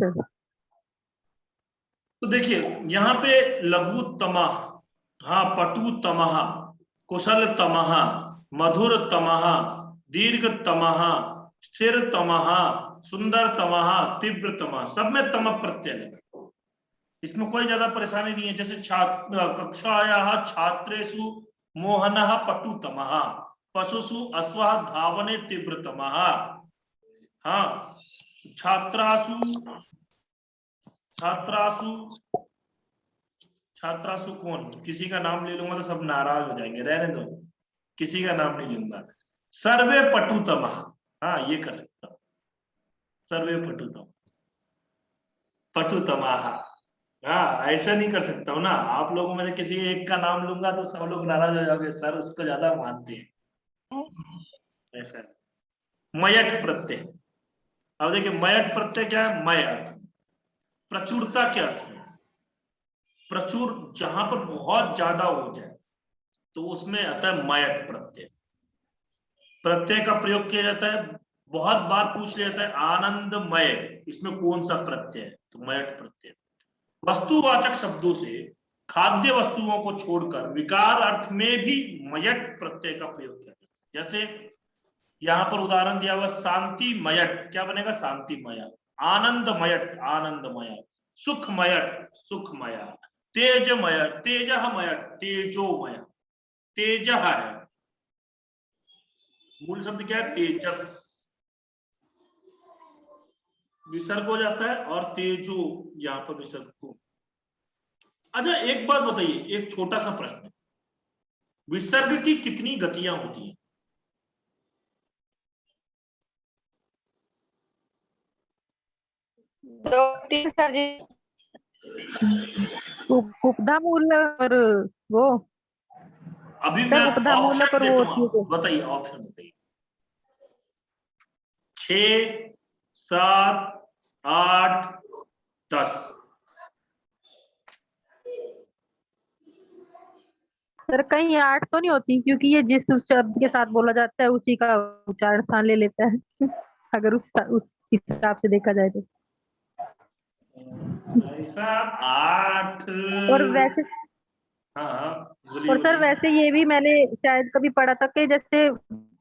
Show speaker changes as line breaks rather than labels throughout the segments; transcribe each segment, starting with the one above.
Sir.
तो देखिए यहाँ पे लघु तमह, हाँ पटु तमह, कुशल तमह, मधुर तमह, दीर्घ तमह, स्थिर तमह, सुंदर तमह, तीव्र तमह, सब में तम प्रत्यय है। इसमें कोई ज्यादा परेशानी नहीं है। जैसे कक्षायाः छात्रेषु मोहनः पटु तमः, पशुषु अश्वः धावने तीव्र तमः। हाँ, छात्रासु छात्रासु छात्रासु कौन, किसी का नाम ले लूंगा तो सब नाराज हो जाएंगे, रहने दो, किसी का नाम नहीं लूंगा। सर्वे पटुतम, हाँ ये कर सकता हूं, सर्वे पटुतम, पटुतमाह। हाँ ऐसा नहीं कर सकता हूँ ना, आप लोगों में से किसी एक का नाम लूंगा तो सब लोग नाराज हो जाओगे, सर उसको ज्यादा मानते हैं, ऐसा नहीं। मयट प्रत्यय, अब देखिए मयट प्रत्यय क्या है, मय अर्थ, प्रचुरता क्या अर्थ है, प्रचुर जहां पर बहुत ज्यादा हो जाए तो उसमें आता है मयट प्रत्यय। प्रत्यय का प्रयोग किया जाता है, बहुत बार पूछ लिया जाता है आनंदमय, इसमें कौन सा प्रत्यय है, तो मयट प्रत्यय। वस्तुवाचक शब्दों से खाद्य वस्तुओं को छोड़कर विकार अर्थ में भी मयट प्रत्यय का प्रयोग किया जाता है। जैसे यहां पर उदाहरण दिया हुआ शांति मयट, क्या बनेगा, शांतिमय। आनंदमयट, आनंदमय। सुखमयट, सुखमय। तेजमय, तेजमय, तेजोमय, तेज है, मूल शब्द क्या है, तेजस, विसर्ग हो जाता है, और तेजो यहां पर विसर्ग को। अच्छा एक बात बताइए, एक छोटा सा प्रश्न, विसर्ग की कितनी गतियां होती हैं?
दो तीन सर जी।
उपधा मूल और वो
अभी मैं
सर, उपधा मूल
ऑप्शन
और वो
देता
होती है
हूं, बताइए ऑप्शन बताइए। 6, 7, 8, 10।
सर, कहीं 8 तो नहीं होती, क्योंकि ये जिस उस शब्द के साथ बोला जाता है उसी का उच्चारण स्थान ले लेता है। अगर उस हिसाब से देखा जाए तो।
ऐसा 8,
और वैसे,
हाँ बोलिए
और सर
बोलिए।
वैसे ये भी मैंने शायद कभी पढ़ा था कि जैसे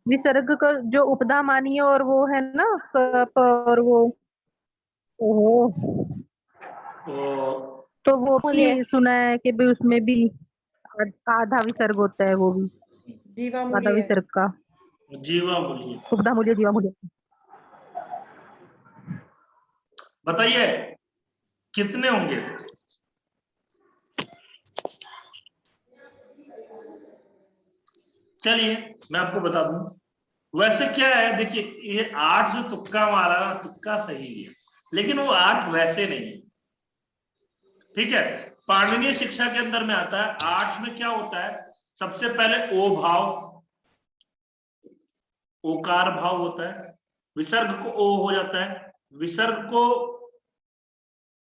विसर्ग का जो उपधा मानिए और वो है ना, कप और वो, ओहो, तो वो
बोलिए।
भी सुना है कि भाई उसमें भी आधा विसर्ग होता है, वो भी
जीवा
आधा
मूल्य।
विसर्ग का।
जीवा बोलिए,
उपधा मूल्य, जीवा मूल्य।
बताइए कितने होंगे? चलिए मैं आपको बता दूं, वैसे क्या है, देखिए ये 8 जो तुक्का मारा ना, तुक्का सही है, लेकिन वो 8 वैसे नहीं है, ठीक है। पाणिनीय शिक्षा के अंदर में आता है 8 में क्या होता है, सबसे पहले ओ भाव, ओकार भाव होता है, विसर्ग को ओ हो जाता है, विसर्ग को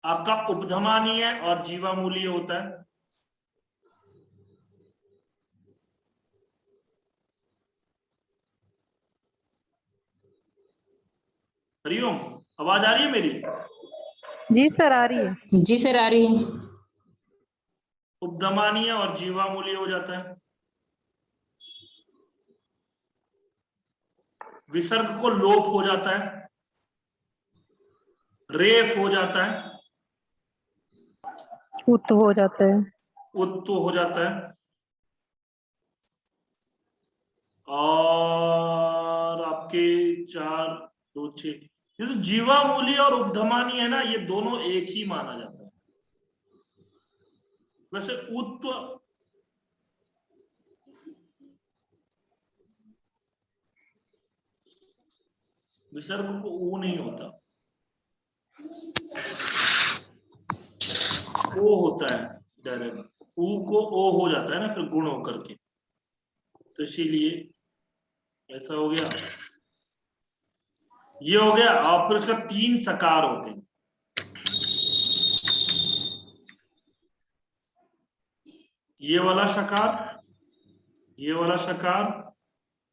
आपका उपधमानीय और जीवामूलीय होता है। हरिओम, आवाज आ रही है मेरी?
जी सर, आ रही है।
जी सर, आ रही है।
उपधमानीय और जीवामूलीय हो जाता है, विसर्ग को लोप हो जाता है, रेफ हो जाता है,
उत हो जाता है,
उत्त हो जाता है, और आपके 4, 2, 6, ये तो जीवामूली और उपधमानी है ना, ये दोनों एक ही माना जाता है। वैसे उत्त विसर्ग को ओ नहीं होता, ओ होता है डायरेक्ट, ऊ को ओ हो जाता है ना फिर गुण होकर के, तो इसीलिए ऐसा हो गया, ये हो गया। और फिर उसका 3 सकार होते हैं, ये वाला सकार, ये वाला सकार,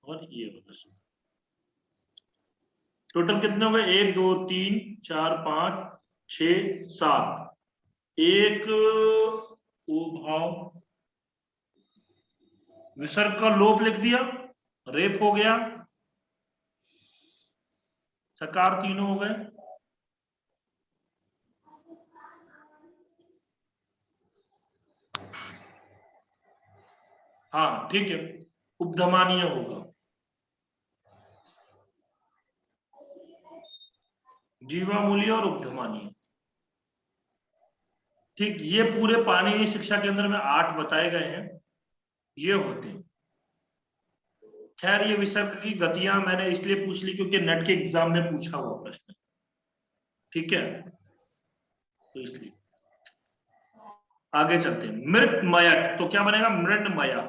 और ये वाला सकार। टोटल कितने हो गए, 1, 2, 3, 4, 5, 6 7 एक भाव विसर्ग का लोप लिख दिया, रेप हो गया, सकार तीनों हो गए। हाँ ठीक है, उपधमानीय होगा, जीवामूलीय और उपधमानीय। ठीक, ये पूरे पाणिनि शिक्षा केंद्र में 8 बताए गए हैं, ये होते हैं। खैर ये विसर्ग की गतियां मैंने इसलिए पूछ ली क्योंकि नेट के एग्जाम में पूछा हुआ प्रश्न, ठीक है, तो इसलिए आगे चलते हैं। मृतमयट, तो क्या बनेगा? मृण्मया,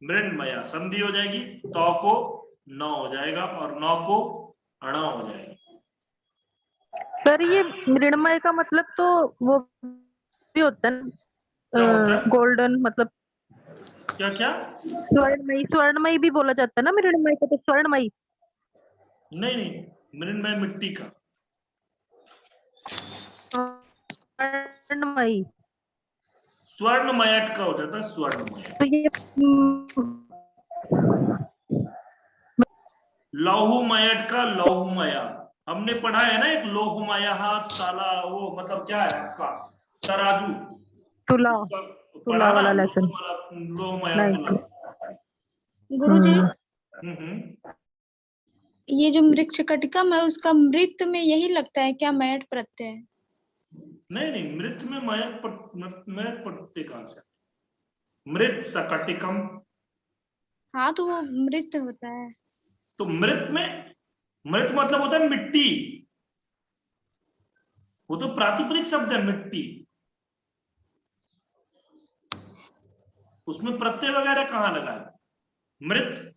मृण्मया संधि हो जाएगी, तो को न हो जाएगा और न को अण हो जाएगा।
सर ये मृण्मय का मतलब तो वो भी होता है
क्या होता है?
गोल्डन, मतलब
क्या क्या?
स्वर्णमयी, स्वर्णमयी भी बोला जाता है ना मृण्मय को, तो स्वर्णमयी।
नहीं नहीं, मृण्मय मिट्टी का।
स्वर्णमयी,
स्वर्णमयट का हो जाता है स्वर्णमय।
तो ये
लौहुमयट का लौहुमया, हमने पढ़ा है ना एक लोहमया ताला, वो मतलब क्या है आपका तराजू,
तुला,
पढ़ा
तुला
ना,
वाला लेसन।
लोहमया तुला।
गुरुजी, ये जो मृक्ष कटिकम है उसका मृत में यही लगता है क्या, मैट प्रत्यय है?
नहीं नहीं, मृत में मयट पड़ते कहां से? मृत सकटिकम,
हाँ तो वो मृत होता है।
तो मृत में, मृत मतलब होता है मिट्टी, वो तो प्रातिपदिक शब्द है मिट्टी, उसमें प्रत्यय वगैरह कहाँ लगा है? मृत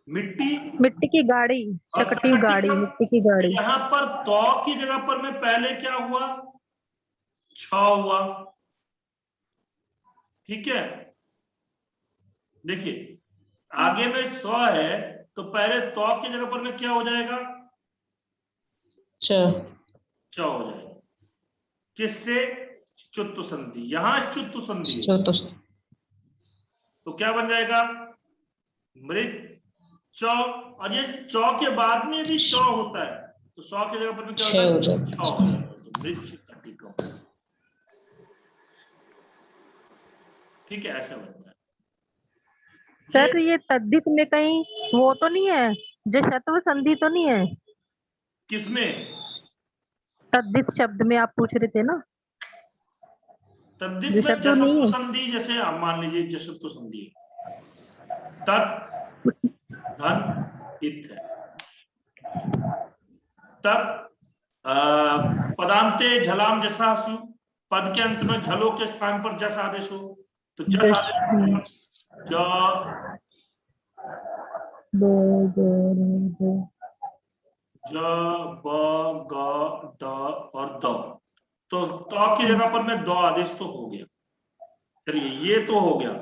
मिट्टी,
मिट्टी की गाड़ी,
और
चकटी गाड़ी,
सकटिकम,
मिट्टी की गाड़ी।
यहाँ पर तो की जगह पर में पहले क्या हुआ? छ हुआ, ठीक है। देखिए आगे में सौ है तो पहले तो की जगह पर में क्या हो जाएगा? च हो जाएगा, किससे? चुत्तु संधि, यहां चुत्तु संधि है, तो क्या बन जाएगा? मृत चौ, और ये चौ के बाद में यदि शौ होता है तो शौ की जगह पर में क्या होता है? छ हो जाएगा, तो मृत कटिकम, ठीक है, ऐसा बनता है।
सर ये तद्धित में कहीं वो तो नहीं है, जशत्व संधि तो नहीं है?
किसमें?
तद्धित शब्द में आप पूछ रहे थे ना,
तद्धित में
जशत्व नहीं
जसत्व
है?
संधि, जैसे आप मान लीजिए जसत्व संधि तत् धन इत है, तब पदांते झलाम जसासु, पद के अंत में झलो के स्थान पर जस आदेश हो, तो जस आदेश ज ब ग ड और द, तो की जगह पर में दो आदेश तो हो गया। चलिए ये तो हो गया।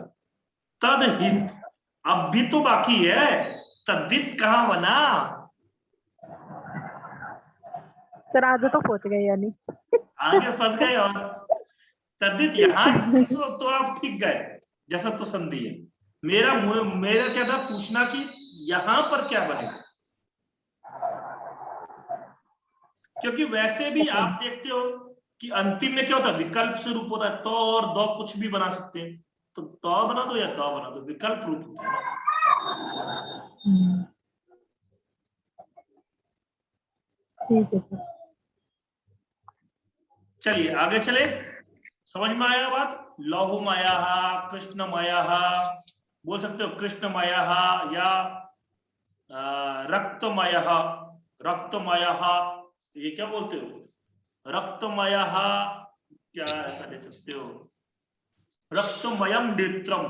तदहित, अब भी तो बाकी है, तद्धित कहां बना?
सर आगे तो पहुंच गए यानी।
आगे फंस गए, और तद्धित यहाँ तो आप ठीक गए, जैसा तो संधि है। मेरा क्या था पूछना कि यहां पर क्या बनेगा, क्योंकि वैसे भी आप देखते हो कि अंतिम में क्या होता है? विकल्प से रूप होता है, तो और दो कुछ भी बना सकते हैं, तो बना दो या दो बना दो, विकल्प रूप होता है ना।
ठीक है सर।
चलिए आगे चले, समझ में आया बात? लौहुमया, कृष्णमया, बोल सकते हो कृष्णमय या रक्तमय, रक्तमय, ये क्या बोलते हो? रक्तमय, क्या ऐसा ले सकते हो? रक्तमयम नेत्रम,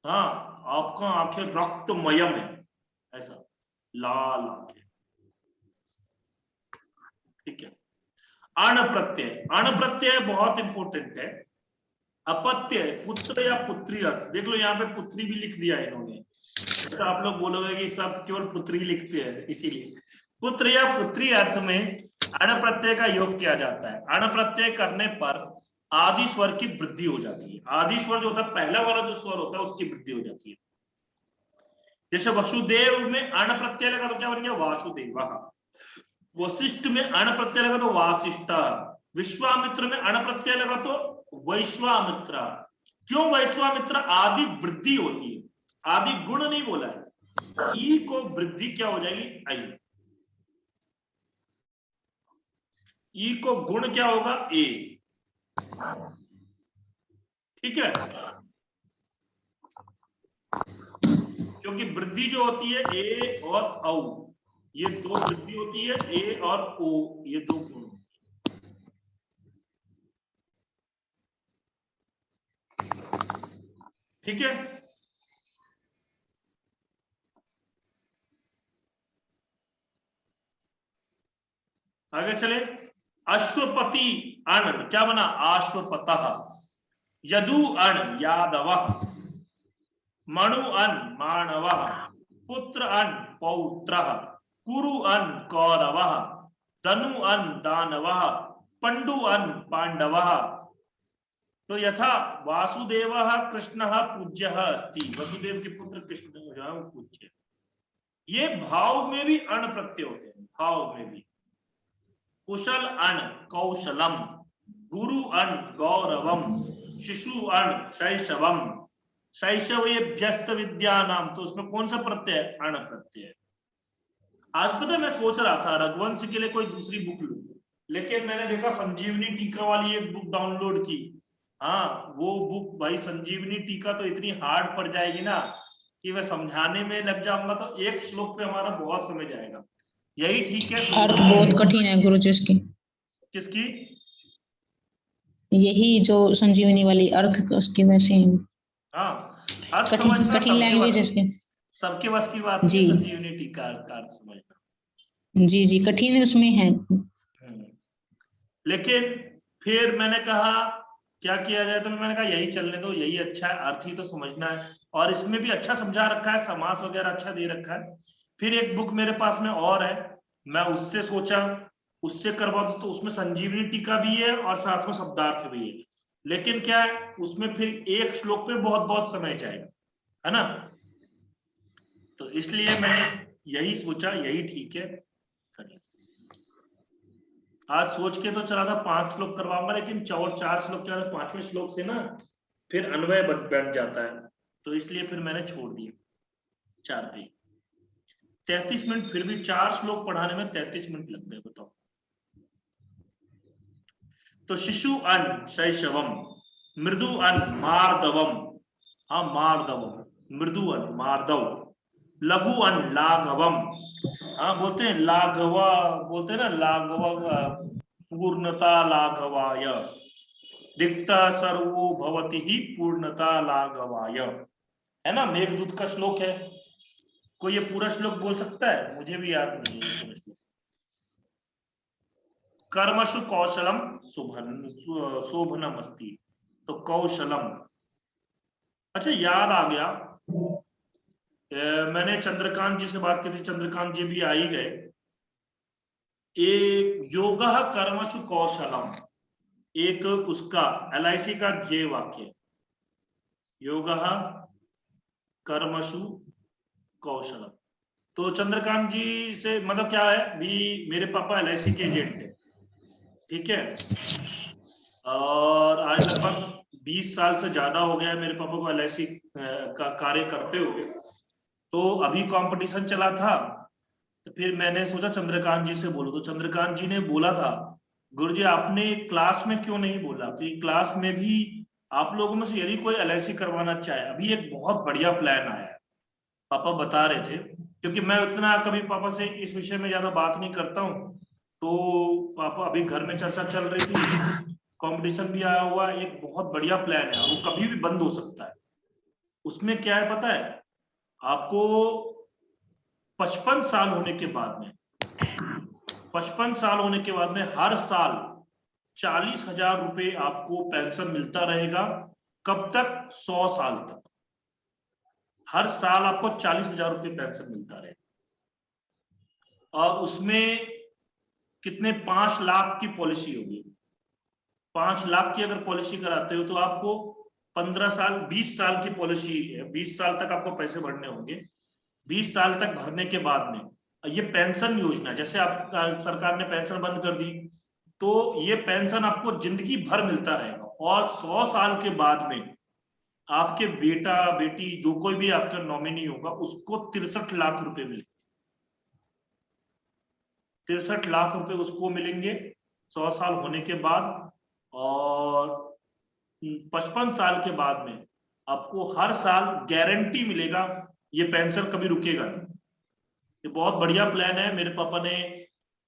हाँ आपका आंखें रक्तमयम है, ऐसा लाल आंखें, ठीक है। अण प्रत्यय, अण प्रत्यय बहुत इंपॉर्टेंट है। अपत्य, पुत्र या पुत्री अर्थ, देख लो यहाँ पे पुत्री भी लिख दिया इन्होंने, तो आप लोग बोलोगे कि सब केवल पुत्री लिखते हैं, इसीलिए पुत्र या पुत्री अर्थ में अण प्रत्यय का योग किया जाता है। अण प्रत्यय करने पर आदि स्वर की वृद्धि हो जाती है। आदि स्वर जो होता है, पहला वाला जो स्वर होता है उसकी वृद्धि हो जाती है। जैसे वसुदेव में अण प्रत्यय लगा तो क्या बन गया वासुदेव। वशिष्ठ में अण प्रत्यय लगा तो वासिष्ठ। विश्वामित्र में अण प्रत्यय लगा तो वैश्वामित्र। क्यों वैश्वामित्र? आदि वृद्धि होती है, आदि गुण नहीं बोला है। ई को वृद्धि क्या हो जाएगी? आई। ई को गुण क्या होगा? ए। ठीक है, क्योंकि वृद्धि जो होती है ए और औ, ये दो वृद्धि होती है, ए और ओ, ये दो गुण। ठीक है, आगे चले। अश्वपति अण क्या बना? आश्वपतः। यदु अण यादवः। मणु अन मानवः। पुत्र अन पौत्रः। कुरु अन कौरवः। धनु अन दानवः। पंडु अन पांडवः। तो यथा वासुदेवः कृष्णः पूज्यः अस्ति। वसुदेव के पुत्र कृष्ण जो है वो पूज्य। ये भाव में भी अण प्रत्यय होते हैं, भाव में भी। कुशल अण कौशलम। गुरु अण गौरवम। शिशु अण शैशवम। शैशवेभ्यस्त विद्या नाम, तो उसमें कौन सा प्रत्यय है? अण प्रत्यय। आज पता है मैं सोच रहा था रघुवंश के लिए कोई दूसरी बुक लूं, लेकिन मैंने देखा संजीवनी टीका वाली एक बुक डाउनलोड की। हाँ, वो बुक भाई संजीवनी टीका तो इतनी हार्ड पड़ जाएगी ना कि मैं समझाने में लग जाऊंगा तो एक श्लोक पे हमारा बहुत समय जाएगा। यही ठीक है,
अर्थ बहुत कठिन है गुरुजी इसकी।
किसकी?
यही जो संजीवनी वाली अर्थ उसकी वैसे ही।
हाँ, अर्थ
कठिन
समझना
कठिन लैंग्वेज है इसकी।
सबके बस की बात नहीं है,
जी
संजीवनी टीका का अर्थ समझना।
जी जी, कठिन उसमें है।
लेकिन फिर मैंने कहा क्या किया जाए, तो मैंने कहा यही चलने दो, यही अच्छा है, अर्थ ही तो समझना है। और इसमें भी अच्छा समझा रखा है, समास वगैरह अच्छा दे रखा है। फिर एक बुक मेरे पास में और है, मैं उससे सोचा उससे करवा दूं, तो उसमें संजीवनी टीका भी है और साथ में शब्दार्थ भी है। लेकिन क्या है, उसमें फिर एक श्लोक पे बहुत बहुत समय जाएगा, है ना। तो इसलिए मैंने यही सोचा, यही ठीक है। आज सोच के तो चला था 5 श्लोक करवाऊंगा, लेकिन 4 श्लोक क्या, 5वें श्लोक से ना फिर अन्वय बन जाता है, तो इसलिए फिर मैंने छोड़ दिया 4 पे। 33 मिनट, फिर भी 4 श्लोक पढ़ाने में 33 मिनट लग गए, बताओ। तो शिशु अन शैशवम। मृदु अन मार्दवम। हाँ, मार्दवम। मृदु अन मार्दव। लघु अन लाघवम। हाँ, बोलते हैं लाघवा, बोलते हैं ना लाघवा, पूर्णता लाघवाय। रिक्ता सर्वो भवति ही पूर्णता लाघवाय, है ना, मेघदूत का श्लोक है। कोई ये पूरा श्लोक बोल सकता है? मुझे भी याद नहीं है पूरा श्लोक। कर्मसु कौशलम शोभनम अस्ति, तो कौशलम। अच्छा, याद आ गया, मैंने चंद्रकांत जी से बात की थी, चंद्रकांत जी भी आ ही गए। एक योगः कर्मसु कौशलम, एक उसका LIC का ध्येय वाक्य, योगः कर्मसु कौशलम। तो चंद्रकांत जी से मतलब क्या है, भी मेरे पापा LIC के एजेंट थे, ठीक है, और आज लगभग 20 साल से ज्यादा हो गया है मेरे पापा को LIC का कार्य करते हुए। तो अभी कंपटीशन चला था, तो फिर मैंने सोचा चंद्रकांत जी से बोलो, तो चंद्रकांत जी ने बोला था, गुरुजी आपने क्लास में क्यों नहीं बोला, कि क्लास में भी आप लोगों में से यदि कोई LIC करवाना चाहे, अभी एक बहुत बढ़िया प्लान आया है, पापा बता रहे थे, क्योंकि मैं उतना कभी पापा से इस विषय में ज्यादा बात नहीं करता हूँ, तो पापा अभी घर में चर्चा चल रही थी, कंपटीशन भी आया हुआ, एक बहुत बढ़िया प्लान है, वो कभी भी बंद हो सकता है। उसमें क्या है पता है आपको, 55 साल होने के बाद में, 55 साल होने के बाद में हर साल 40,000 रुपए आपको पेंशन मिलता रहेगा। कब तक? 100 साल तक। हर साल आपको 40,000 रुपए पेंशन मिलता रहेगा। और उसमें कितने 5 लाख की पॉलिसी होगी। 5 लाख की अगर पॉलिसी कराते हो तो आपको 15 साल 20 साल की पॉलिसी है, 20 साल तक आपको पैसे भरने होंगे। 20 साल तक भरने के बाद में ये पेंशन योजना, जैसे आप सरकार ने पेंशन बंद कर दी तो ये पेंशन आपको जिंदगी भर मिलता रहेगा। और 100 साल के बाद में आपके बेटा बेटी जो कोई भी आपका नॉमिनी होगा उसको 63 लाख रुपए मिलेंगे। 63 लाख रुपए उसको मिलेंगे 100 साल होने के बाद। और 55 साल के बाद में आपको हर साल गारंटी मिलेगा, ये पेंशन कभी रुकेगा नहीं। ये बहुत बढ़िया प्लान है। मेरे पापा ने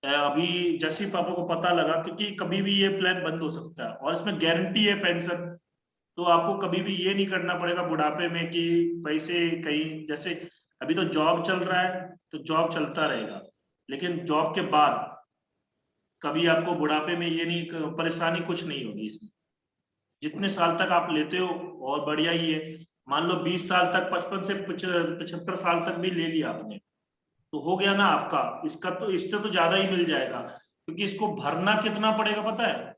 अभी जैसे ही पापा को पता लगा, क्योंकि कभी भी ये प्लान बंद हो सकता है और इसमें गारंटी है पेंशन, तो आपको कभी भी ये नहीं करना पड़ेगा बुढ़ापे में कि पैसे कहीं, जैसे अभी तो जॉब चल रहा है तो जॉब चलता रहेगा, लेकिन जॉब के बाद कभी आपको बुढ़ापे में ये नहीं, परेशानी कुछ नहीं होगी इसमें। जितने साल तक आप लेते हो और बढ़िया ही है। मान लो 20 साल तक, 55 से 75 साल तक भी ले लिया आपने तो हो गया ना आपका। इसका तो इससे तो ज्यादा ही मिल जाएगा, क्योंकि इसको भरना कितना पड़ेगा पता है?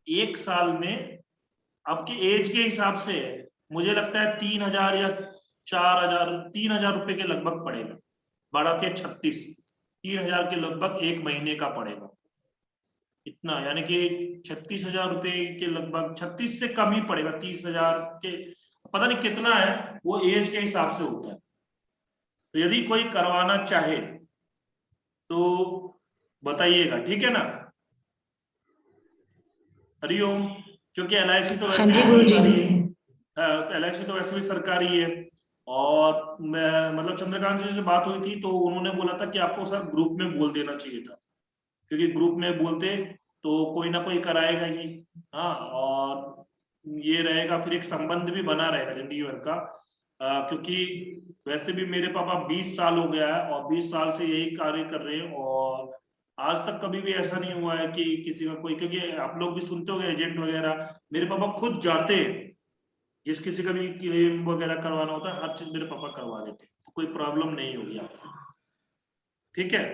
1 साल में आपके एज के हिसाब से मुझे लगता है 3,000 या 4,000, 3,000 रुपए के लगभग पड़ेगा। 12 के 36, 3,000 के लगभग 1 महीने का पड़ेगा इतना, यानी कि 36,000 रुपए के लगभग, 36 से कम ही पड़ेगा, 30,000 के पता नहीं कितना है, वो एज के हिसाब से होता है। तो यदि कोई करवाना चाहे तो बताइएगा, ठीक है ना? हरिओम। क्योंकि LIC तो वैसे
जी गुरुजी।
LIC तो वैसे भी सरकारी है। और मैं मतलब चंद्रकांत जी से बात हुई थी तो उन्होंने बोला था कि आपको सर ग्रुप में बोल देना चाहिए था, क्योंकि ग्रुप में बोलते तो कोई ना कोई कराएगा ही। हाँ, और ये रहेगा, फिर एक संबंध भी बना रहेगा जिंदगी भर का। क्योंकि वैसे भी मेरे पापा 20 साल हो गया है और 20 साल से यही कार्य कर रहे हैं, और आज तक कभी भी ऐसा नहीं हुआ है कि किसी का कोई, क्योंकि आप लोग भी सुनते होंगे एजेंट वगैरह, मेरे पापा खुद जाते हैं, जिस किसी का भी क्लेम वगैरह करवाना होता है हर चीज मेरे पापा करवा देते हैं, तो कोई प्रॉब्लम नहीं होगी आपको, ठीक है?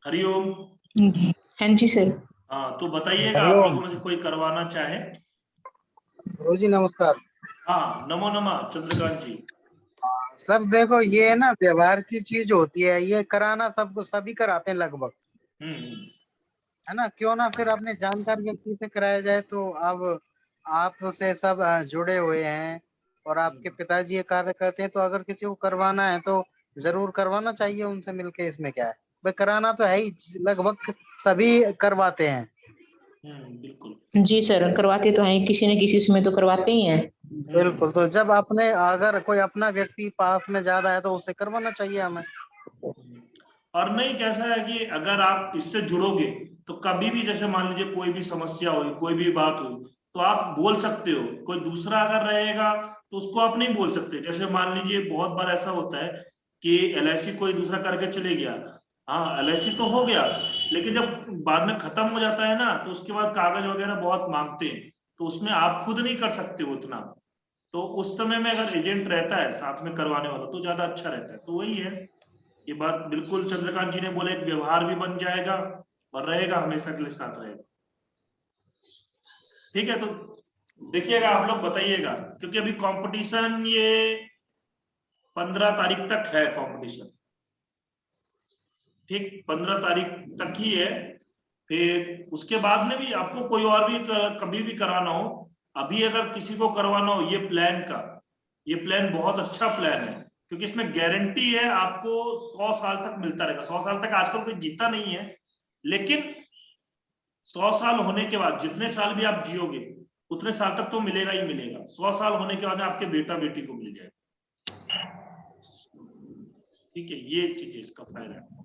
हरिओम।
हाँ जी सर।
हाँ, तो बताइएगा आप
हरिओम।
लोगों में से कोई करवाना चाहे।
गुरुजी नमस्कार।
हाँ, नमो नमः चंद्रकांत जी।
सर देखो, ये है ना व्यवहार की चीज होती है, ये कराना सबको, सभी कराते हैं लगभग, है ना? क्यों ना फिर अपने जानकार व्यक्ति से कराया जाए। तो अब आपसे सब जुड़े हुए हैं और आपके पिताजी ये कार्य करते हैं, तो अगर किसी को करवाना है तो जरूर करवाना चाहिए उनसे मिलके। इसमें क्या है भाई, कराना तो है ही, लगभग सभी करवाते हैं।
बिल्कुल।
जी सर, करवाते तो हैं, किसी न किसी उसमें तो करवाते ही हैं।
बिल्कुल। तो जब अपने अगर कोई अपना व्यक्ति पास में ज्यादा है तो उससे करवाना चाहिए हमें।
और नहीं, कैसा है कि अगर आप इससे जुड़ोगे तो कभी भी, जैसे मान लीजिए कोई भी समस्या हुई, कोई भी बात हुई, तो आप बोल सकते हो। कोई दूसरा अगर रहेगा तो उसको आप नहीं बोल सकते। जैसे मान लीजिए बहुत बार ऐसा होता है कि LIC कोई दूसरा करके चले गया, हाँ LIC तो हो गया, लेकिन जब बाद में खत्म हो जाता है ना तो उसके बाद कागज वगैरह बहुत मांगते हैं, तो उसमें आप खुद नहीं कर सकते हो उतना। तो उस समय में अगर एजेंट रहता है साथ में करवाने वाला तो ज्यादा अच्छा रहता है। तो वही है, ये बात बिल्कुल चंद्रकांत जी ने बोले, एक व्यवहार भी बन जाएगा और रहेगा, हमेशा के लिए साथ रहेगा। ठीक है, तो देखिएगा आप लोग, बताइएगा, क्योंकि अभी कंपटीशन ये 15 तारीख तक है कंपटीशन, ठीक 15 तारीख तक ही है। फिर उसके बाद में भी आपको कोई और भी कभी भी कराना हो, अभी अगर किसी को करवाना हो, ये प्लान का, ये प्लान बहुत अच्छा प्लान है, क्योंकि इसमें गारंटी है आपको 100 साल तक मिलता रहेगा। 100 साल तक आजकल कोई जीता नहीं है, लेकिन 100 साल होने के बाद जितने साल भी आप जियोगे उतने साल तक तो मिलेगा ही मिलेगा। 100 साल होने के बाद आपके बेटा बेटी को मिल जाएगा। ठीक है, ये चीज इसका फायदा है।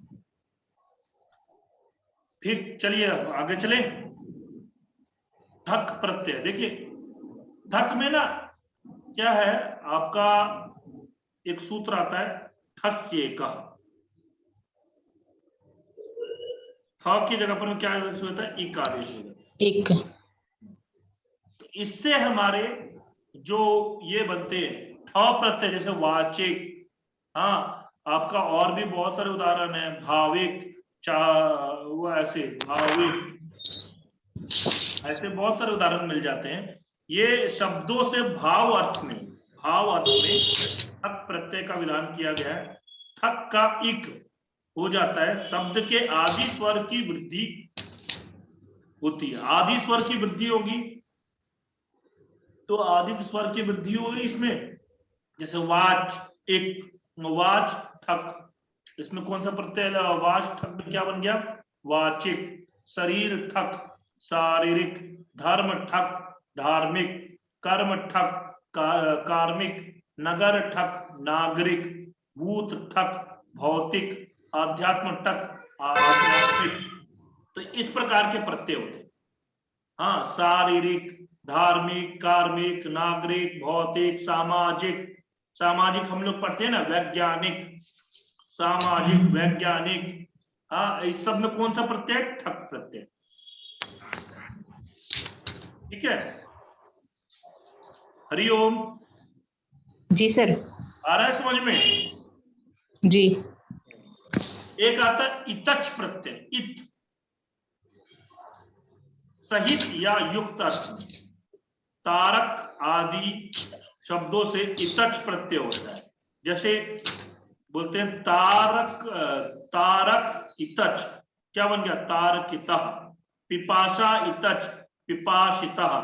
ठीक, चलिए आगे चले। धक प्रत्यय, देखिए धक में ना क्या है, आपका एक सूत्र आता है, ठस्य का। थ की जगह पर क्या आदेश होता है? इक आदेश होता है।
एक।
तो इससे हमारे जो ये बनते हैं ठ प्रत्यय, जैसे वाचिक, हाँ आपका और भी बहुत सारे उदाहरण है, भाविक, वो ऐसे भाविक, ऐसे बहुत सारे उदाहरण मिल जाते हैं। ये शब्दों से भाव अर्थ में ठक प्रत्यय का विधान किया गया है। ठक का इक हो जाता है, शब्द के आदि स्वर की वृद्धि होती है। आदि स्वर की वृद्धि होगी तो आदि स्वर की वृद्धि होगी इसमें, जैसे वाच, एक, वाच ठक, इसमें कौन सा प्रत्यय? वाच ठक में क्या बन गया? वाचिक। शरीर ठक शारीरिक, धर्म ठक धार्मिक, कर्म ठक कार्मिक, नगर ठक नागरिक, भूत ठक भौतिक, आध्यात्म ठक आध्यात्मिक। तो इस प्रकार के प्रत्यय होते हैं। हाँ, शारीरिक, धार्मिक, कार्मिक, नागरिक, भौतिक, सामाजिक। सामाजिक हम लोग पढ़ते हैं ना, वैज्ञानिक, सामाजिक, वैज्ञानिक। हाँ, इस सब में कौन सा प्रत्यय? ठक प्रत्यय। ठीक है, हरिओम।
जी सर।
आ रहा है समझ में?
जी।
एक आता है इतच प्रत्यय, इत, सहित या युक्त अर्थ में। तारक आदि शब्दों से इतच प्रत्यय होता है। जैसे बोलते हैं तारक, तारक इतच, क्या बन गया? तारकितः। पिपासा इतच, पिपासितः।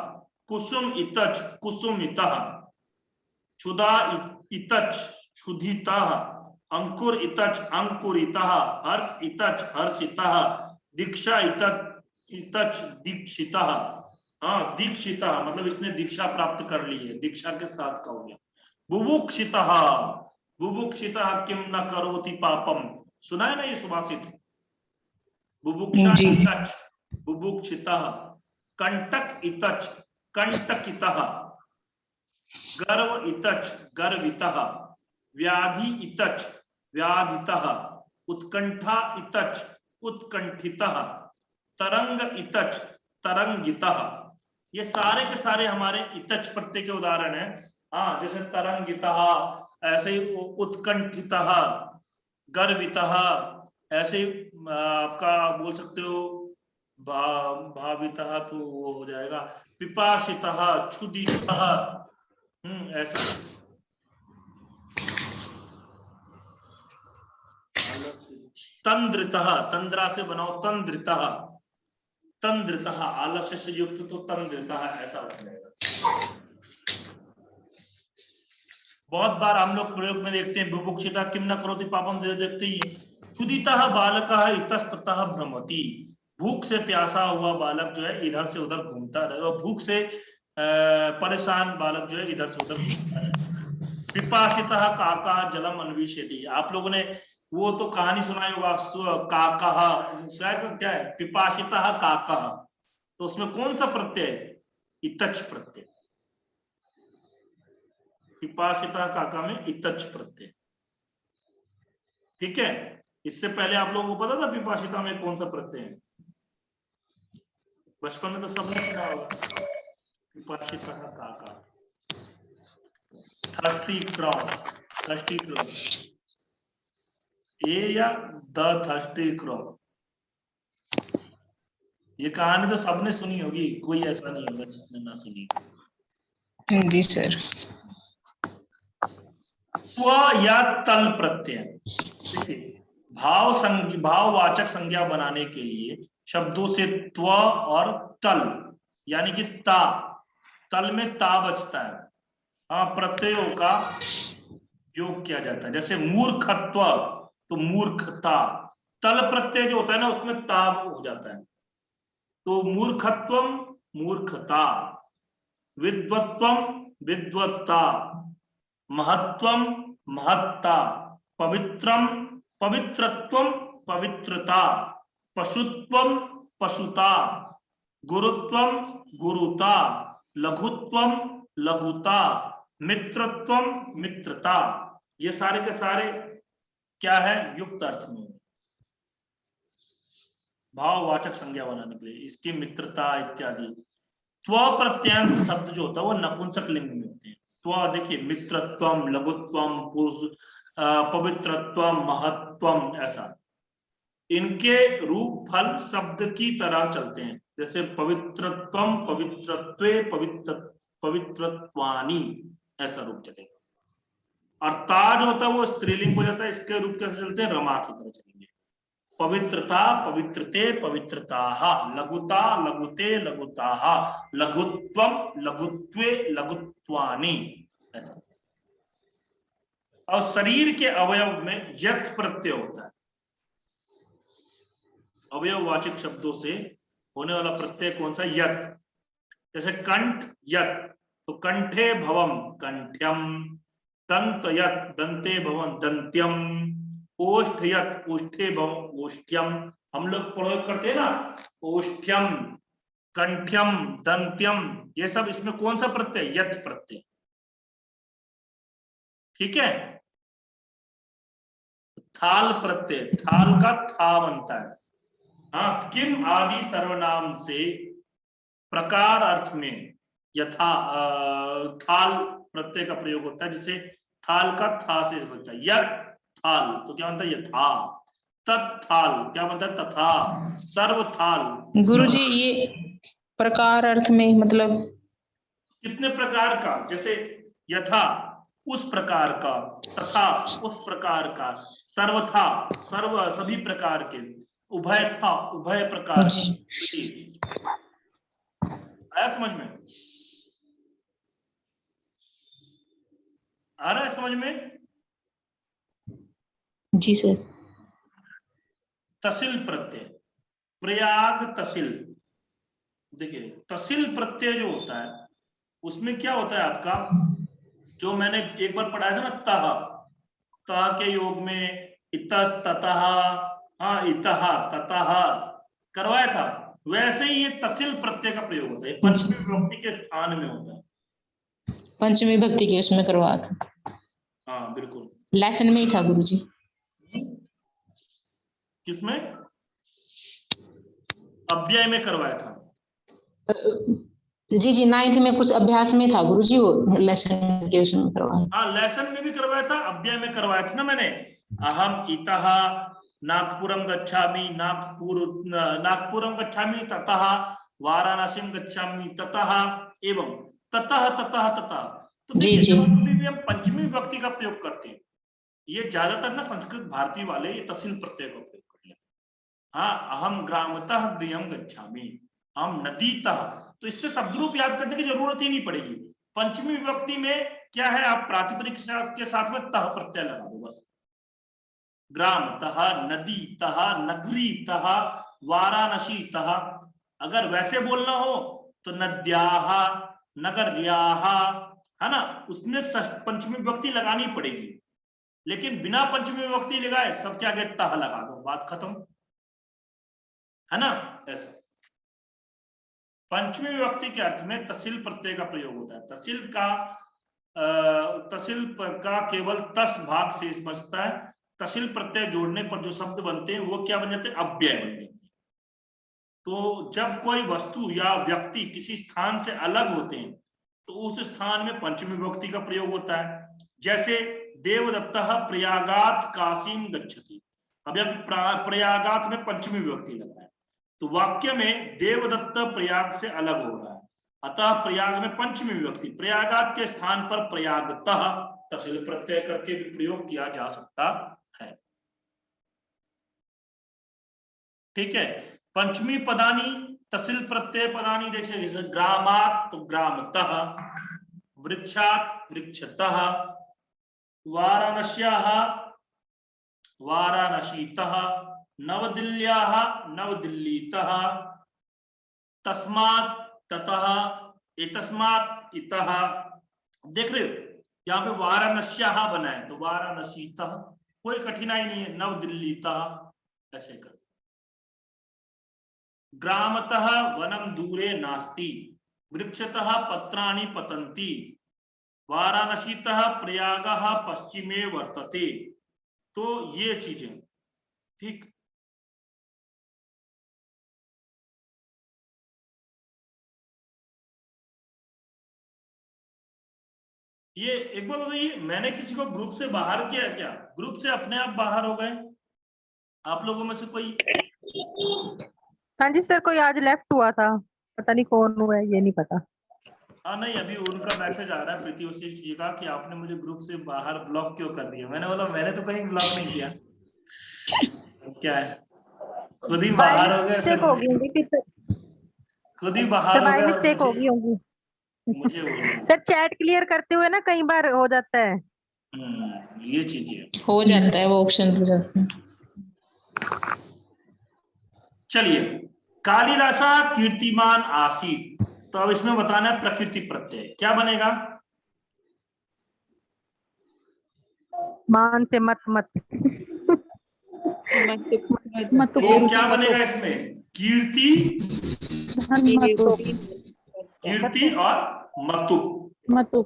कुसुम इतच, कुसुमितः। क्षुधा इतच, क्षुधितः। अंकुर इतच, अंकुरितः। हर्ष इतच, हर्षितः। दीक्षा इतच, दीक्षितः। हाँ, दीक्षितः मतलब इसने दीक्षा प्राप्त कर ली है, दीक्षा के साथ का हो गया। बुभुक्षितः, बुभुक्षितः किम न करोति पापम, सुना है ना ये सुभाषित? बुभुक्षा इतच, बुभुक्षितः। कंटक इतच, कंटकितः। गर्व इतच, गर्वितः। व्याधि इतच, व्याधितः। उत्कंठा इतच, उत्कंठितः। तरंग इतच, तरंगितः। ये सारे के सारे हमारे इतच प्रत्यय के उदाहरण हैं। हाँ, जैसे तरंगितः, ऐसे ही उत्कंठितः, गर्वितः, ऐसे ही आपका बोल सकते हो भावितः, तो वो हो जाएगा पिपासितः, क्षुधितः। ऐसा। तंद्रितः, तंद्रा से बनाओ तंद्रितः, तंद्रितः, आलस्य से युक्त तो तंद्रितः, ऐसा हो जाएगा। बहुत बार हम लोग प्रयोग में देखते हैं, बुभुक्षितः किम न करोति पापम, देखते ही। क्षुधितः बालकः इतस्ततः भ्रमति। भूख से प्यासा हुआ बालक जो है इधर से उधर घूमता रहे, और भूख से परेशान बालक जो है इधर से उधर घूमता रहे। पिपासितः काका जलम अन्विष्यति। आप लोगों ने वो तो कहानी सुनाई होगा, काका, क्या है? पिपासितः काका, तो उसमें कौन सा प्रत्यय है? इतच प्रत्यय। पिपासितः काका में इतच प्रत्यय। ठीक है, इससे पहले आप लोगों को पता था पिपासिता में कौन सा प्रत्यय है? बचपन में तो सबने सुना होगा, पिपासितः काका। थर्स्टी क्रॉ, थर्स्टी क्रॉ, ए या द थर्स्टी क्रॉ। ये कहानी तो सबने सुनी होगी, कोई ऐसा नहीं होगा जिसने ना सुनी।
जी सर।
त्व या तल प्रत्यय, देखिए भाववाचक संज्ञा बनाने के लिए शब्दों से त्व और तल, यानी कि ता, तल में ता बचता है। हाँ, प्रत्ययों का योग किया जाता है। जैसे मूर्खत्व, तो मूर्खता, तल प्रत्यय जो होता है ना उसमें ता हो जाता है, तो मूर्खत्वम मूर्खता, विद्वत्वम विद्वत्ता, महत्वम महत्ता, पवित्रम पवित्रत्वम पवित्रता, पशुत्वम पशुता, गुरुत्वम गुरुता, लघुत्वम लघुता, मित्रत्वम मित्रता। ये सारे के सारे क्या है? युक्त अर्थ में, भाववाचक संज्ञा बनाने के लिए, इसकी मित्रता इत्यादि। त्व प्रत्यंत शब्द जो होता है वो नपुंसक लिंग में होते हैं। त्व देखिए, मित्रत्वम, लघुत्वम, पुरुष, पवित्रत्वम, महत्वम, ऐसा इनके रूप फल शब्द की तरह चलते हैं। जैसे पवित्रत्वम, पवित्रत्वे, पवित्रत्वानि, ऐसा रूप चलेगा। और ता जो होता है वो स्त्रीलिंग हो जाता है, इसके रूप कैसे चलते हैं, रमा की तरह चलेंगे। पवित्रता, पवित्रते, पवित्रताः, लघुता, लघुते, लघुताः, लघुत्वम, लघुत्वे, लघुत्वानि, ऐसा। और शरीर के अवयव में यथ प्रत्यय होता है। अवयववाचक शब्दों से होने वाला प्रत्यय कौन सा, यत्। जैसे कंठ, यत्, तो कंठे भवम, कंठ्यम। दंत, यत्, दंते भवम, दंत्यम। ओष्ठ, यत्, ओष्ठे भवम, ओष्ठ्यम। हम लोग प्रयोग करते हैं ना, ओष्ठ्यम, कंठ्यम, दंत्यम, ये सब इसमें कौन सा प्रत्यय, यत् प्रत्यय। ठीक है। थाल प्रत्यय, थाल का था बनता है। हाँ, किम आदि सर्वनाम से प्रकार अर्थ में यथा थाल प्रत्यय का प्रयोग होता है। जैसे थाल का था से बनता है, यत् थाल, तो क्या बनता है, यथा। तत्थाल क्या बनता है, तथा। सर्व थाल।
गुरुजी ये प्रकार अर्थ में मतलब
कितने प्रकार का, जैसे यथा उस प्रकार का, तथा उस प्रकार का, सर्वथा सर्व सभी प्रकार के, उभय था उभय प्रकार के। आया समझ में, आ रहा है समझ में।
जी सर।
तसिल प्रत्यय, प्रयाग तसिल। देखिए तसिल प्रत्यय जो होता है उसमें क्या होता है आपका, जो मैंने एक बार पढ़ाया था ना, तह, तह के योग में इतस ततः, हाँ इतः ततः करवाया था, वैसे ही ये तसिल प्रत्यय का प्रयोग होता है, पंचमी विभक्ति के स्थान में होता है।
पंचमी भक्ति के उसमें करवा था,
हाँ बिल्कुल,
लेसन में ही था गुरुजी।
किसमें, अव्यय में करवाया था।
जी जी, 9th में कुछ अभ्यास में था गुरुजी, वो लेसन के उसमें करवाया।
हाँ लेसन में भी करवाया था, अव्यय में करवाया था ना मैंने। अहम इतः नागपुरम गच्छामि, नागपुरम गच्छामि ततः वाराणसीम गच्छामि ततः, एवं ततः ततः ततः। तो
जी
देखिए
जी,
जब कभी भी हम पंचमी विभक्ति का प्रयोग करते हैं, ये ज्यादातर ना संस्कृत भारती वाले ये तसिल प्रत्यय का प्रयोग करते हैं। हाँ, अहम ग्रामतः गृहम गच्छामि, हम नदीतः, तो इससे शब्द रूप याद करने की जरूरत ही नहीं पड़ेगी। पंचमी विभक्ति में क्या है, आप प्रातिपदिक के साथ में तह प्रत्यय लगा दो बस। ग्रामतः, नदीतः, नगरीतः, वाराणसीतः। अगर वैसे बोलना हो तो नद्याः, नगर्याः, है ना, उसमें पंचमी विभक्ति लगानी पड़ेगी। लेकिन बिना पंचमी विभक्ति लगाए सब क्या आगे तह लगा दो, बात खत्म, है ना। ऐसा पंचमी विभक्ति के अर्थ में तसिल प्रत्यय का प्रयोग होता है। तसिल का केवल तस भाग शेष बचता है। तसिल प्रत्यय जोड़ने पर जो शब्द बनते हैं वो क्या बन जाते हैं, अव्यय बन जाते हैं। तो जब कोई वस्तु या व्यक्ति किसी स्थान से अलग होते हैं तो उस स्थान में पंचमी विभक्ति का प्रयोग होता है। जैसे देवदत्तः प्रयागात् काशीम गच्छति, अब प्रयागात् में पंचमी विभक्ति लग रहा है, तो वाक्य में देवदत्त प्रयाग से अलग हो रहा है, अतः प्रयाग में पंचमी विभक्ति, प्रयागात् के स्थान पर प्रयागतः तसिल प्रत्यय करके भी प्रयोग किया जा सकता है। ठीक है। पंचमी पदानी तसिल प्रत्यय पदानी देखिए, जैसे ग्रामात् तो ग्रामतः, वृक्षात् वृक्षतः, वाराणस्याः वाराणसीतः, नवदिल्ल्याः नवदिल्लीतः, तस्मात् ततः, एतस्मात् इतः। देख रहे हो यहाँ पे वाराणस्याः बना है तो वाराणसीतः, कोई कठिनाई नहीं है, नवदिल्लीतः ऐसे कर। ग्रामतः वनम दूरे नास्ति, वृक्षतः पत्राणि पतन्ति, वाराणसीतः प्रयागः पश्चिमे वर्तते। तो ये चीजें, ठीक। ये एक बार बताइए, मैंने किसी को ग्रुप से बाहर किया क्या? ग्रुप से अपने आप बाहर हो गए आप लोगों में से कोई?
हाँ जी सर, कोई आज लेफ्ट हुआ था, पता नहीं कौन हुआ है, ये नहीं पता।
हाँ नहीं, अभी उनका मैसेज आ रहा है प्रीति वशिष्ठ जी का कि आपने मुझे ग्रुप से बाहर ब्लॉक क्यों कर दिया। मैंने बोला मैंने तो कहीं ब्लॉक नहीं किया। क्या है, खुद ही
बाय
बाहर हो गए, फिर
मिस्टेक होगी होंगी फिर
खुद ही
सर,
बाहर हो
बाय
गए और
मिस्टेक होगी होंगी
मुझे बोल
सर। चैट क्लियर करते हुए ना कई बार हो जाता है।
ये चीजें।
हो जाता है, वो ऑप्शन तो जाता है।
चलिए, कालिदासा कीर्तिमान आसीत, तो अब इसमें बताना है प्रकृति प्रत्यय क्या बनेगा।
मान से मत मत
तो क्या बनेगा इसमें? कीर्ति, कीर्ति और मतुप।
मतु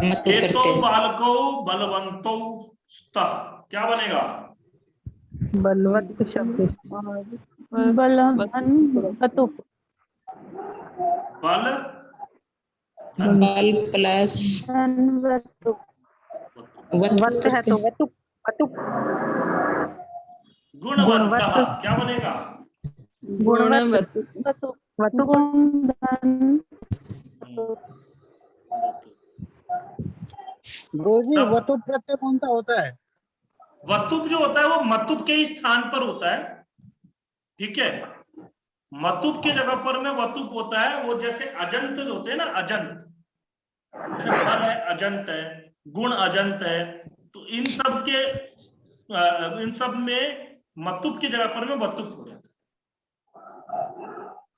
एतो
प्रत्यय।
बालको बलवंतो स्तः, क्या बनेगा?
बलवत शब्द
बल
बल प्लस
वत है तो वतुप वतुप
गुणवंतः,
गुणवत
क्या बनेगा?
गुणवत वतुप
गुरुजी
सब
वतु प्रत्यय कौन सा होता है?
वतुप जो होता है वो मतुप के ही स्थान पर होता है, ठीक है। मतुप की जगह पर में वतुप होता है, वो जैसे अजंत जो होते हैं ना, अजंत, जैसे बल है अजंत है, गुण अजंत है, तो इन सब में मतुप की जगह पर में वतुप हो जाता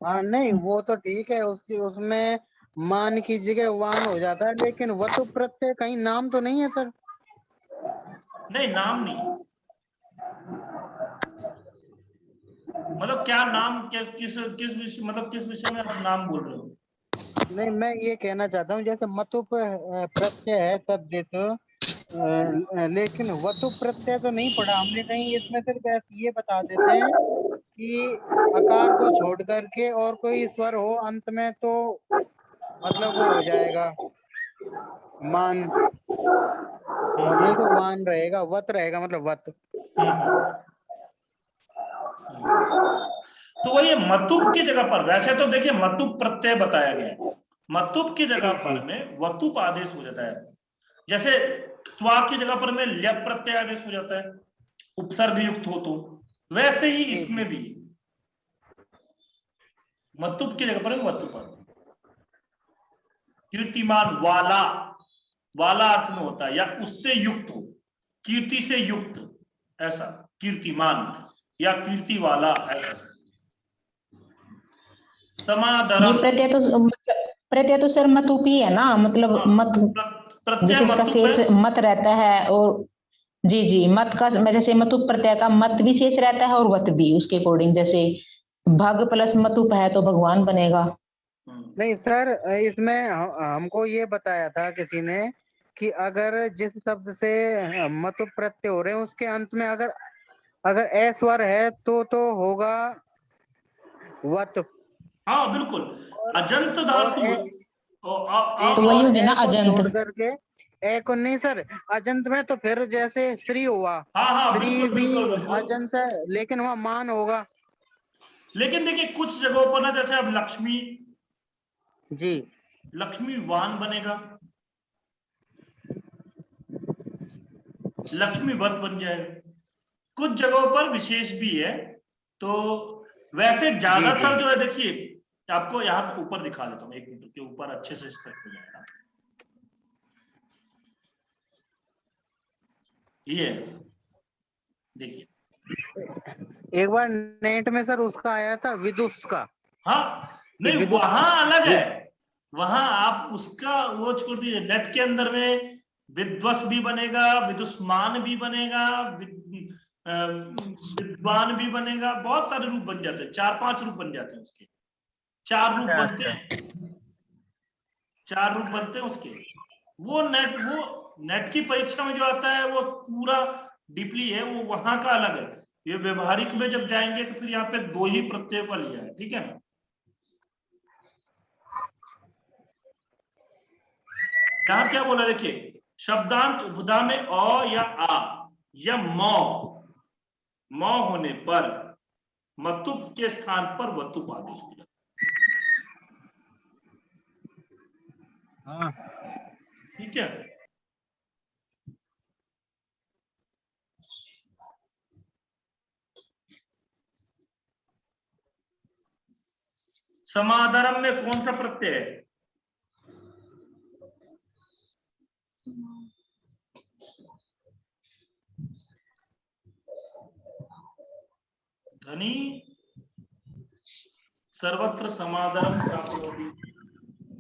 हाँ नहीं वो तो ठीक है, उसकी उसमें मान की जगह वान हो जाता है, लेकिन वतु प्रत्यय कहीं नाम तो नहीं है सर?
है। नहीं, नाम नहीं, मतलब क्या नाम, किस किस विषय, मतलब किस विषय में आप नाम बोल रहे हो?
नहीं मैं ये कहना चाहता हूँ जैसे मतु प्रत्यय है तद्धित, लेकिन वतु प्रत्यय तो नहीं पढ़ा हमने कहीं, इसमें सिर्फ ये बता देते हैं कि आकार को छोड़ करके और कोई स्वर हो अंत में तो मतलब वो हो जाएगा मान, नहीं तो वान रहेगा, वत रहेगा, मतलब वत।
तो वही मतुप की जगह पर, वैसे तो देखिए मतुप प्रत्यय बताया गया है, मतुप की जगह पर में वतुप आदेश हो जाता है। जैसे त्वा की जगह पर में ल्यप प्रत्यय आदेश हो जाता है, उपसर्ग युक्त हो, तो वैसे ही इसमें भी मतुप की जगह पर में वतुप आदेश। कीर्तिमान वाला, वाला अर्थ में होता है या उससे युक्त हो, कीर्ति से युक्त, ऐसा कीर्तिमान या कीर्ति वाला, ऐसा।
ये प्रत्यय तो सर मतुपी है ना, मतलब मत, जैसे इसका शेष मत रहता है, और जी जी मत का, जैसे मतुप प्रत्यय का मत भी शेष रहता है और वत भी, उसके अकॉर्डिंग जैसे भग प्लस मतुप है तो भगवान बनेगा।
नहीं सर, इसमें हमको ये बताया था किसी ने कि अगर जिस शब्द से मतु प्रत्यय हो रहे हैं उसके अंत में अगर अगर ए स्वर है तो होगा वत।
हाँ बिल्कुल, अजंत धातु
तो वही होगी ना
को
अजंत।
छोड़ करके ए को नहीं सर, अजंत में तो फिर जैसे स्त्री हुआ,
हाँ
स्त्री
बिल्कुल
भी
बिल्कुल बिल्कुल।
अजंत है लेकिन वह मान होगा।
लेकिन देखिए कुछ जगहों पर ना, जैसे अब लक्ष्मी,
जी
लक्ष्मी वान बनेगा, लक्ष्मी वत बन जाएगा, कुछ जगहों पर विशेष भी है। तो वैसे ज्यादातर जो है, देखिए आपको यहाँ पे ऊपर दिखा देता हूँ, एक मिनट के ऊपर अच्छे से स्पष्ट हो जाएगा। ये देखिए
एक बार नेट में सर उसका आया था विदुष का।
हाँ नहीं, वहां अलग है, वहां आप उसका वो छोड़ दीजिए, नेट के अंदर में विद्वस भी बनेगा, विदुष्मान भी बनेगा, विद्वान भी बनेगा, बहुत सारे रूप बन जाते हैं, 4-5 रूप बन जाते हैं उसके, 4 रूप बनते हैं, 4 रूप बनते हैं उसके। वो नेट की परीक्षा में जो आता है वो पूरा डीपली है, वो वहां का अलग है। ये व्यवहारिक में जब जाएंगे तो फिर यहाँ पे 2 ही प्रत्ययों का लिया है, ठीक है ना। यहाँ क्या बोला देखिए, शब्दांत उपधा में अ या आ या म होने पर मतुप के स्थान पर वतुप आदेश हो जाता है।
हाँ
ठीक है, समादरम में कौन सा प्रत्यय है? धनी सर्वत्र समादरम प्राप्त होती।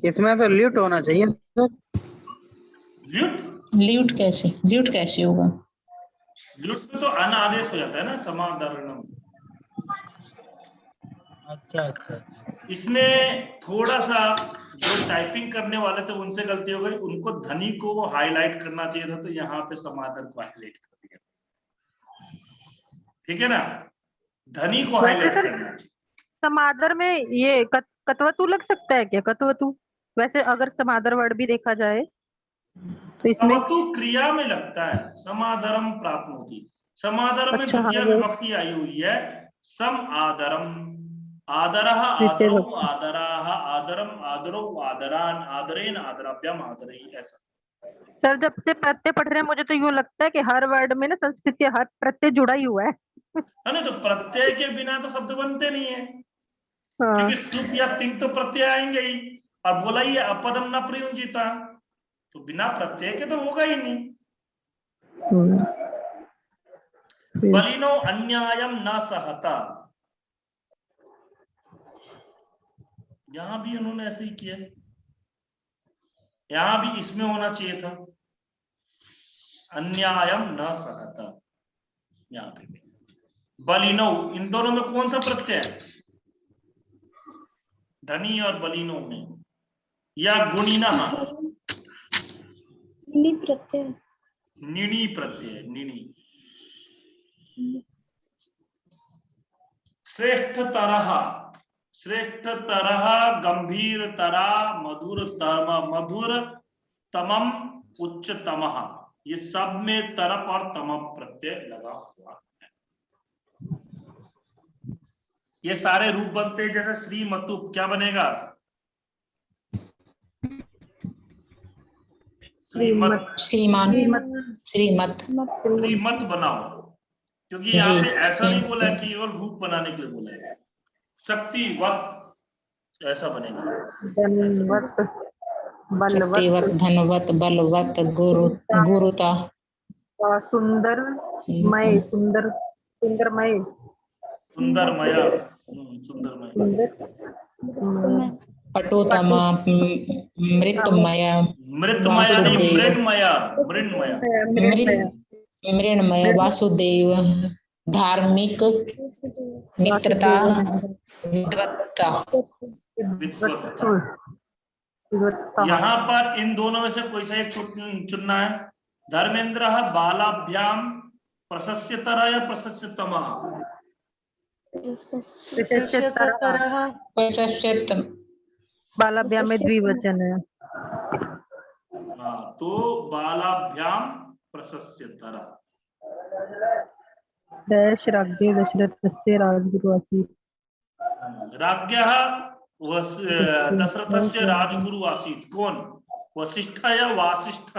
इसमें तो ल्यूट होना चाहिए सर।
ल्यूट
ल्यूट कैसे होगा?
ल्यूट में तो अन आदेश हो जाता है ना, समादरणम।
अच्छा अच्छा अच्छा।
इसमें थोड़ा सा जो टाइपिंग करने वाले थे उनसे गलती हो गई, उनको धनी को वो हाईलाइट करना चाहिए था, तो यहाँ पे समादर को हाईलाइट कर दिया। ठीक है ना, धनी को
वैसे
हाईलाइट
सर
करना चाहिए।
समादर में ये कत्वतु लग सकता है क्या? कत्वतु वैसे अगर समादर वर्ड भी देखा जाए तो इसमें
कवतु क्रिया में लगता है, समादरम प्राप्त होती। समादर में
अच्छा हाँ
द्वितीय
वो
विभक्ति आई हुई है, सम आदरम, आदरः
द्वितीय
आदरौ
विभक्ति।
आदराः आदरम आदरौ आदरान आदरेन आदराभ्याम आदरई, ऐसा।
सर जब से प्रत्यय पढ़ रहे हैं मुझे तो यूं लगता है कि हर वर्ड में ना संस्कृत के हर प्रत्यय जुड़ा ही हुआ है।
है ना, तो प्रत्यय के बिना तो शब्द बनते नहीं है,
हाँ
क्योंकि सुप या तिंग तो प्रत्यय आएंगे ही, और बोला ही है अपदम न प्रयुंजिता, तो बिना प्रत्यय के तो होगा ही नहीं। बलिनो अन्यायम न सहता, यहां भी उन्होंने ऐसे ही किया, यहां भी इसमें होना चाहिए था अन्यायम न सहता, यहां पे भी बलिनो, इन दोनों में कौन सा प्रत्यय है? धनी और बलिनो में, या गुणिना,
प्रत्यय
निणी प्रत्यय, निणी। श्रेष्ठ तरह, श्रेष्ठ तरह, गंभीर तरा, मधुर तम, मधुर तमम, उच्चतम, ये सब में तरप और तम प्रत्यय लगा हुआ है। ये सारे रूप बनते हैं, जैसे श्रीमतुप क्या बनेगा? श्रीमत,
श्रीमान,
श्रीमत,
श्रीमत,
श्रीमत बनाओ, क्योंकि यहाँ पे ऐसा नहीं बोला है कि
जी,
केवल रूप बनाने के लिए बोला है, शक्तिवत ऐसा बनेगा,
धनवत, बलवत,
शक्तिवत, धनवत, बलवत, गुरुता,
सुंदरमय, सुंदरमय,
सुंदरमय, सुंदरमय,
सुंदर,
पटोतमा, मृतमय,
मृतमय नहीं,
वासुदेव,
मृण्मय, मृण्मय,
मृण्मय,
मृण्मय, वासुदेव, धार्मिक, मित्रता, विद्वत्ता।
विद्वत्ता। यहाँ पर इन दोनों में से कोई सा एक चुनना है। धर्मेंद्र बालाभ्याम प्रशस्यतर या प्रशस्यतमः?
प्रशस्यत,
बालाभ्याम में द्विवचन है।
हाँ, तो बालाभ्याम प्रशस्यतर।
राज्ञे दशरथस्य राजगुरु आसीत्।
राज्ञः दशरथस्य राजगुरु आसीत्, कौन? वशिष्ठ या वासिष्ठ?